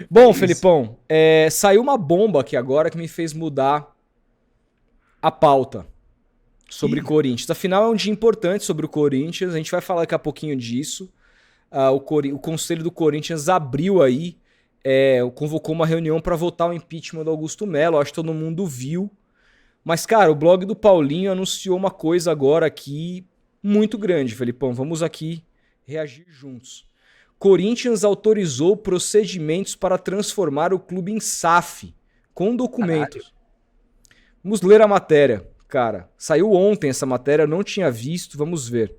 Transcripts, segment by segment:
Bom, Isso. Felipão, saiu uma bomba aqui agora que me fez mudar a pauta sobre Ih, Corinthians. Afinal, é um dia importante sobre o Corinthians. A gente vai falar daqui a pouquinho disso. O Conselho do Corinthians abriu aí, convocou uma reunião para votar o impeachment do Augusto Melo. Acho que todo mundo viu. Mas, cara, o blog do Paulinho anunciou uma coisa agora aqui muito grande, Felipão. Vamos aqui reagir juntos. Corinthians autorizou procedimentos para transformar o clube em SAF, com caralho. documentos. Vamos ler a matéria, cara. Saiu ontem essa matéria, eu não tinha visto, vamos ver.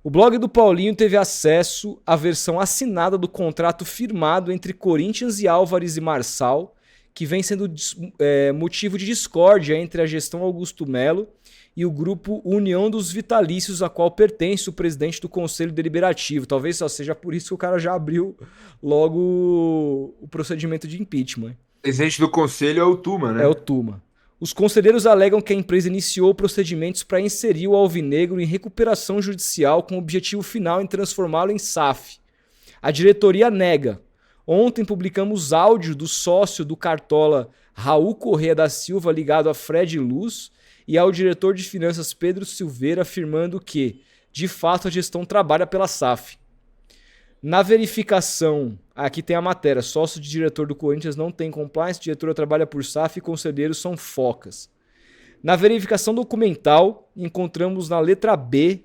O blog do Paulinho teve acesso à versão assinada do contrato firmado entre Corinthians e Álvares e Marçal, que vem sendo motivo de discórdia entre a gestão Augusto Melo e o grupo União dos Vitalícios, a qual pertence o presidente do Conselho Deliberativo. Talvez só seja por isso que o cara já abriu logo o procedimento de impeachment. Presidente do conselho é o Tuma, É o né? Tuma. Os conselheiros alegam que a empresa iniciou procedimentos para inserir o Alvinegro em recuperação judicial com o objetivo final em transformá-lo em SAF. A diretoria nega. Ontem publicamos áudio do sócio do Cartola Raul Corrêa da Silva ligado a Fred Luz e ao diretor de finanças Pedro Silveira afirmando que, de fato, a gestão trabalha pela SAF. Na verificação, aqui tem a matéria, sócio de diretor do Corinthians não tem compliance, diretora trabalha por SAF e conselheiros são focas. Na verificação documental, encontramos na letra B,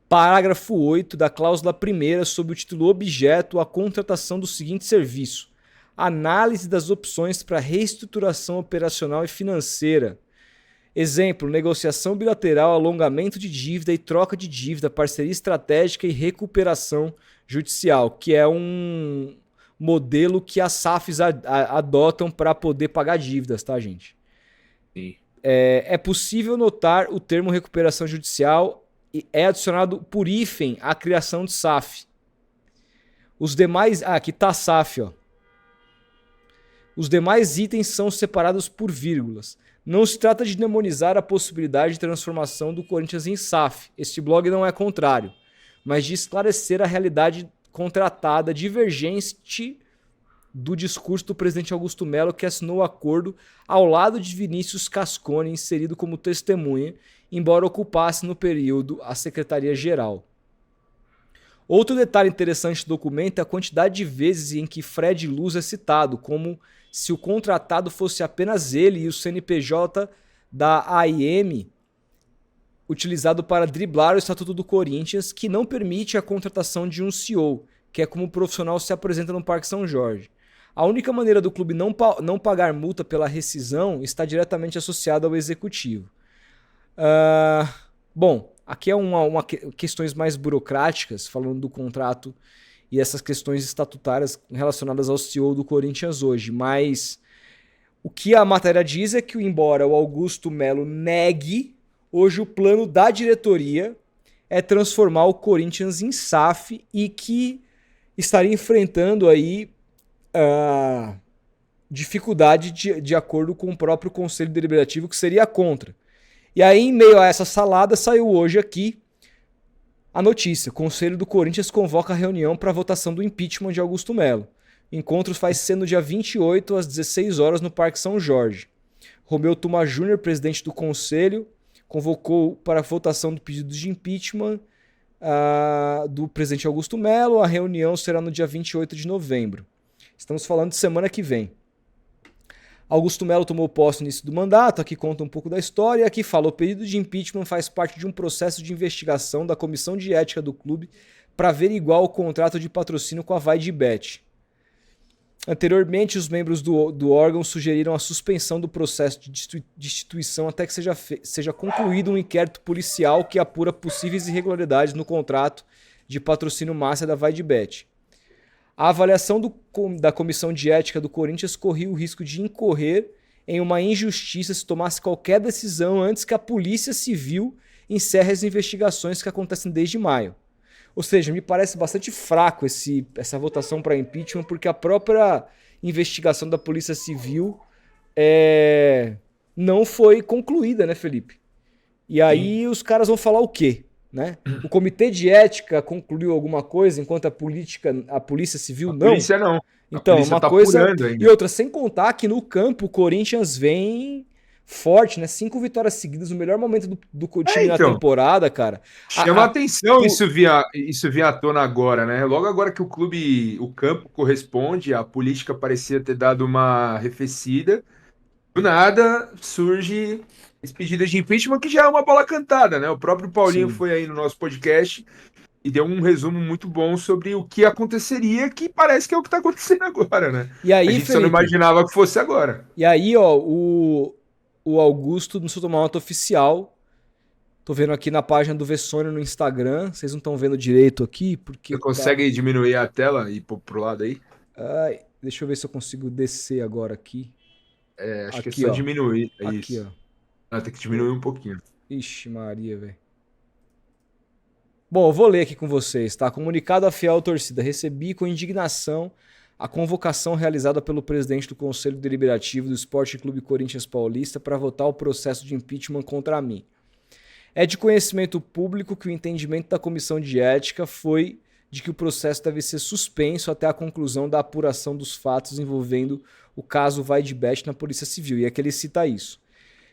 parágrafo 8 da cláusula primeira sob o título objeto a contratação do seguinte serviço: análise das opções para reestruturação operacional e financeira. Exemplo, negociação bilateral, alongamento de dívida e troca de dívida, parceria estratégica e recuperação judicial, que é um modelo que as SAFs adotam para poder pagar dívidas, tá, gente? Sim. É possível notar o termo recuperação judicial e é adicionado por hífen à criação de SAF. Os demais. Aqui tá a SAF, ó. Os demais itens são separados por vírgulas. Não se trata de demonizar a possibilidade de transformação do Corinthians em SAF. Este blog não é contrário, mas de esclarecer a realidade contratada divergente do discurso do presidente Augusto Melo, que assinou o acordo ao lado de Vinícius Cascone, inserido como testemunha, embora ocupasse no período a secretaria-geral. Outro detalhe interessante do documento é a quantidade de vezes em que Fred Luz é citado, como se o contratado fosse apenas ele e o CNPJ da AIM utilizado para driblar o Estatuto do Corinthians, que não permite a contratação de um CEO, que é como o profissional se apresenta no Parque São Jorge. A única maneira do clube não pagar multa pela rescisão está diretamente associada ao executivo. Ah, bom, aqui é questões mais burocráticas, falando do contrato e essas questões estatutárias relacionadas ao CEO do Corinthians hoje. Mas o que a matéria diz é que, embora o Augusto Melo negue, hoje o plano da diretoria é transformar o Corinthians em SAF e que estaria enfrentando aí a dificuldade de acordo com o próprio Conselho Deliberativo, que seria contra. E aí, em meio a essa salada, saiu hoje aqui a notícia: o Conselho do Corinthians convoca a reunião para a votação do impeachment de Augusto Melo. O encontro vai ser no dia 28, às 16 horas, no Parque São Jorge. Romeu Tuma Júnior, presidente do Conselho, convocou para a votação do pedido de impeachment do presidente Augusto Melo. A reunião será no dia 28 de novembro. Estamos falando de semana que vem. Augusto Melo tomou posse no início do mandato, aqui conta um pouco da história, e aqui fala: o pedido de impeachment faz parte de um processo de investigação da Comissão de Ética do clube para averiguar o contrato de patrocínio com a Vai de Bet. Anteriormente, os membros do órgão sugeriram a suspensão do processo de destituição até que seja concluído um inquérito policial que apura possíveis irregularidades no contrato de patrocínio massa da Vai de Bet. A avaliação da Comissão de Ética do Corinthians corria o risco de incorrer em uma injustiça se tomasse qualquer decisão antes que a Polícia Civil encerre as investigações que acontecem desde maio. Ou seja, me parece bastante fraco essa votação para impeachment, porque a própria investigação da Polícia Civil não foi concluída, né, Felipe? E Sim. aí os caras vão falar o quê? Né? O Comitê de Ética concluiu alguma coisa enquanto a Polícia Civil A não? polícia não. A Então, polícia uma tá coisa. apurando E ainda. outra, sem contar que no campo o Corinthians vem forte, né? 5 vitórias seguidas, o melhor momento do time na Então, temporada, cara. chama A, a- atenção por- isso vir à tona agora, né? Logo agora que o campo corresponde, a política parecia ter dado uma arrefecida. Do nada surge as pedidas de impeachment, que já é uma bola cantada, né? O próprio Paulinho Sim. foi aí no nosso podcast e deu um resumo muito bom sobre o que aconteceria, que parece que é o que está acontecendo agora, né? E A aí, gente só não Felipe? imaginava que fosse agora. E aí, ó, o Augusto, no seu uma nota oficial. Tô vendo aqui na página do Vessone no Instagram. Vocês não estão vendo direito aqui, porque Você tá. consegue diminuir a tela e ir pro lado aí? Ai, deixa eu ver se eu consigo descer agora aqui. É, acho que é Aqui, só ó. diminuir, é Aqui, isso. ó. Ah, tem que diminuir um pouquinho. Ixi, Maria, velho. Bom, eu vou ler aqui com vocês, tá? Comunicado à fiel torcida. Recebi com indignação a convocação realizada pelo presidente do Conselho Deliberativo do Esporte Clube Corinthians Paulista para votar o processo de impeachment contra mim. É de conhecimento público que o entendimento da comissão de ética foi de que o processo deve ser suspenso até a conclusão da apuração dos fatos envolvendo o caso Vai de Bet na Polícia Civil. E é que ele cita isso.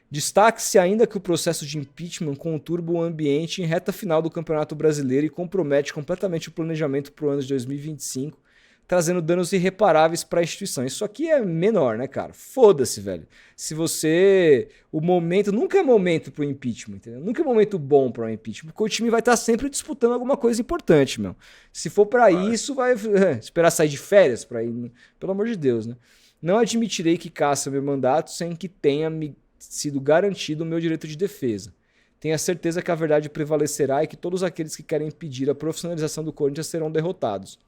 Destaque-se ainda que o processo de impeachment conturba o ambiente em reta final do Campeonato Brasileiro e compromete completamente o planejamento para o ano de 2025, trazendo danos irreparáveis para a instituição. Isso aqui é menor, né, cara? Foda-se, velho. Se você... O momento... Nunca é momento pro impeachment, entendeu? Nunca é momento bom para o impeachment, porque o time vai estar sempre disputando alguma coisa importante, meu. Se for para isso, vai esperar sair de férias para ir. Pelo amor de Deus, né? Não admitirei que caça meu mandato sem que tenha me sido garantido o meu direito de defesa. Tenha certeza que a verdade prevalecerá e que todos aqueles que querem impedir a profissionalização do Corinthians serão derrotados.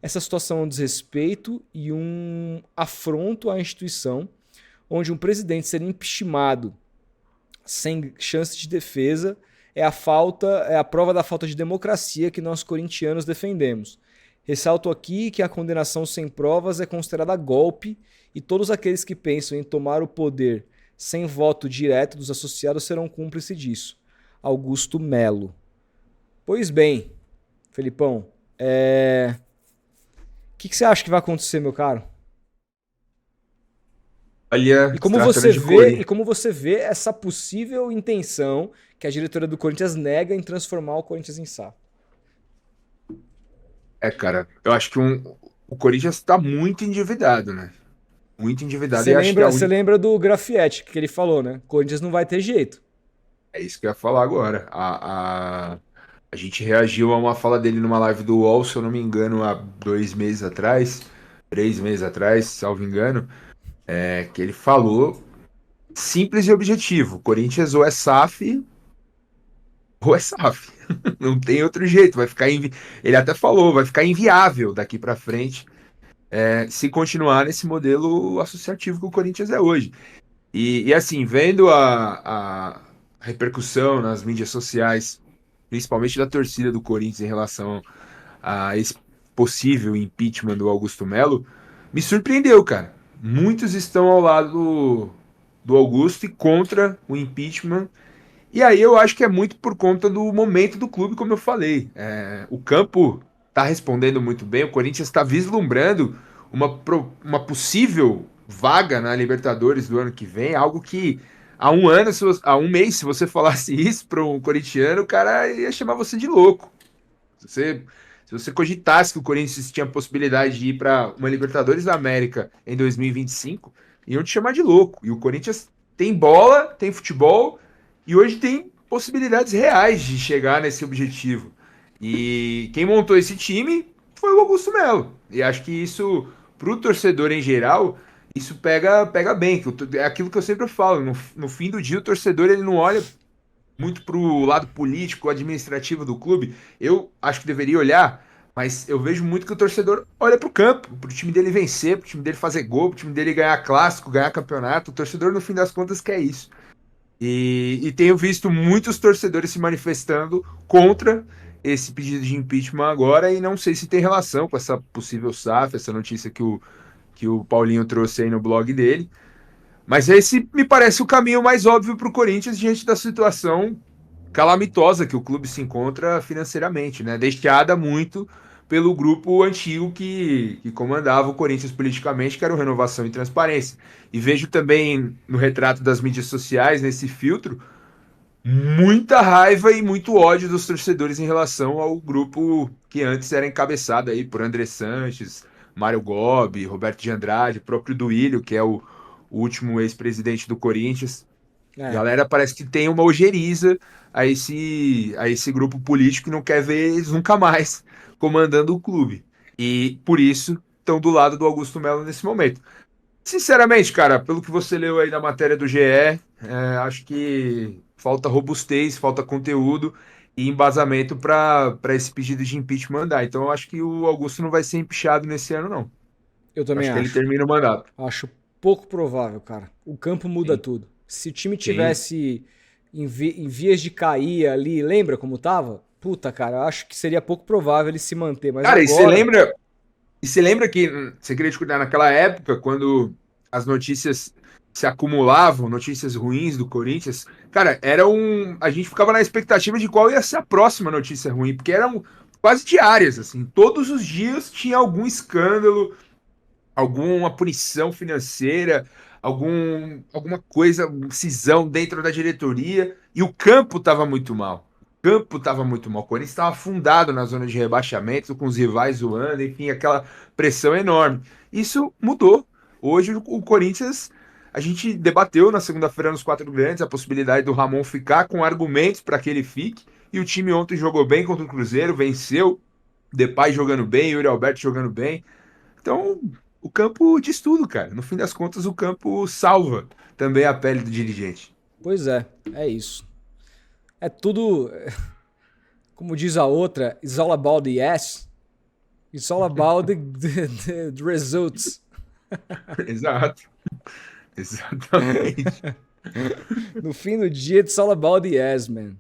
Essa situação é um desrespeito e um afronto à instituição, onde um presidente ser impeachmentado sem chance de defesa é a prova da falta de democracia que nós corintianos defendemos. Ressalto aqui que a condenação sem provas é considerada golpe e todos aqueles que pensam em tomar o poder sem voto direto dos associados serão cúmplices disso. Augusto Melo. Pois bem, Felipão, que você acha que vai acontecer, meu caro? Olha, E se como tratando você de vê, e Corinthians. como você vê essa possível intenção que a diretoria do Corinthians nega em transformar o Corinthians em SAF? É, cara, eu acho que o Corinthians está muito endividado, né? Muito endividado. Você E acho que a lembra, você única. lembra do Grafietti que ele falou, né? Corinthians não vai ter jeito. É isso que eu ia falar agora. A gente reagiu a uma fala dele numa live do UOL, se eu não me engano, há 2 meses atrás, 3 meses atrás, salvo engano, que ele falou simples e objetivo: Corinthians ou é SAF ou é SAF. Não tem outro jeito. Ele até falou, vai ficar inviável daqui para frente, se continuar nesse modelo associativo que o Corinthians é hoje. E assim, vendo a repercussão nas mídias sociais, principalmente da torcida do Corinthians em relação a esse possível impeachment do Augusto Melo, me surpreendeu, cara. Muitos estão ao lado do Augusto e contra o impeachment. E aí eu acho que é muito por conta do momento do clube, como eu falei. O campo está respondendo muito bem, o Corinthians está vislumbrando uma possível vaga na Libertadores do ano que vem, algo que há um ano, há um mês, se você falasse isso para um corintiano, o cara ia chamar você de louco. Se você cogitasse que o Corinthians tinha a possibilidade de ir para uma Libertadores da América em 2025, iam te chamar de louco. E o Corinthians tem bola, tem futebol e hoje tem possibilidades reais de chegar nesse objetivo. E quem montou esse time foi o Augusto Melo. E acho que isso, para o torcedor em geral, isso pega bem. É aquilo que eu sempre falo. No fim do dia, o torcedor ele não olha muito para o lado político, administrativo do clube. Eu acho que deveria olhar, mas eu vejo muito que o torcedor olha para o campo, para o time dele vencer, para o time dele fazer gol, para o time dele ganhar clássico, ganhar campeonato. O torcedor, no fim das contas, quer isso. E tenho visto muitos torcedores se manifestando contra esse pedido de impeachment agora, e não sei se tem relação com essa possível SAF, essa notícia que o Paulinho trouxe aí no blog dele. Mas esse me parece o caminho mais óbvio para o Corinthians diante da situação calamitosa que o clube se encontra financeiramente, né? Deixada muito pelo grupo antigo que comandava o Corinthians politicamente, que era o Renovação e Transparência. E vejo também no retrato das mídias sociais, nesse filtro, muita raiva e muito ódio dos torcedores em relação ao grupo que antes era encabeçado aí por André Sanches, Mário Gobi, Roberto de Andrade, o próprio Duílio, que é o último ex-presidente do Corinthians. A É, galera parece que tem uma ojeriza a esse grupo político e não quer ver eles nunca mais comandando o clube. E por isso estão do lado do Augusto Melo nesse momento. Sinceramente, cara, pelo que você leu aí na matéria do GE, acho que falta robustez, falta conteúdo e embasamento para esse pedido de impeachment andar. Então eu acho que o Augusto não vai ser empichado nesse ano, não. eu também Acho que ele acho. termina o mandato. Acho pouco provável, cara. O campo muda Sim, tudo. Se o time sim. tivesse em vias de cair ali, lembra como tava? Puta, cara, eu acho que seria pouco provável ele se manter. Mas Cara, agora, e você lembra que você queria discutir naquela época, quando as notícias se acumulavam, notícias ruins do Corinthians, cara, a gente ficava na expectativa de qual ia ser a próxima notícia ruim, porque eram quase diárias, assim, todos os dias tinha algum escândalo, alguma punição financeira, alguma coisa, cisão dentro da diretoria, e o campo estava muito mal. O campo estava muito mal. O Corinthians estava afundado na zona de rebaixamento, com os rivais zoando, enfim, aquela pressão enorme. Isso mudou. Hoje o Corinthians, a gente debateu na segunda-feira nos Quatro Grandes a possibilidade do Ramon ficar com argumentos para que ele fique, e o time ontem jogou bem contra o Cruzeiro, venceu, Depay jogando bem, Yuri Alberto jogando bem. Então, o campo diz tudo, cara. No fim das contas, o campo salva também a pele do dirigente. pois é isso. É tudo, como diz a outra, it's all about the yes. It's all about the results. Exato. Exatamente. No fim do dia, it's all about the yes, man.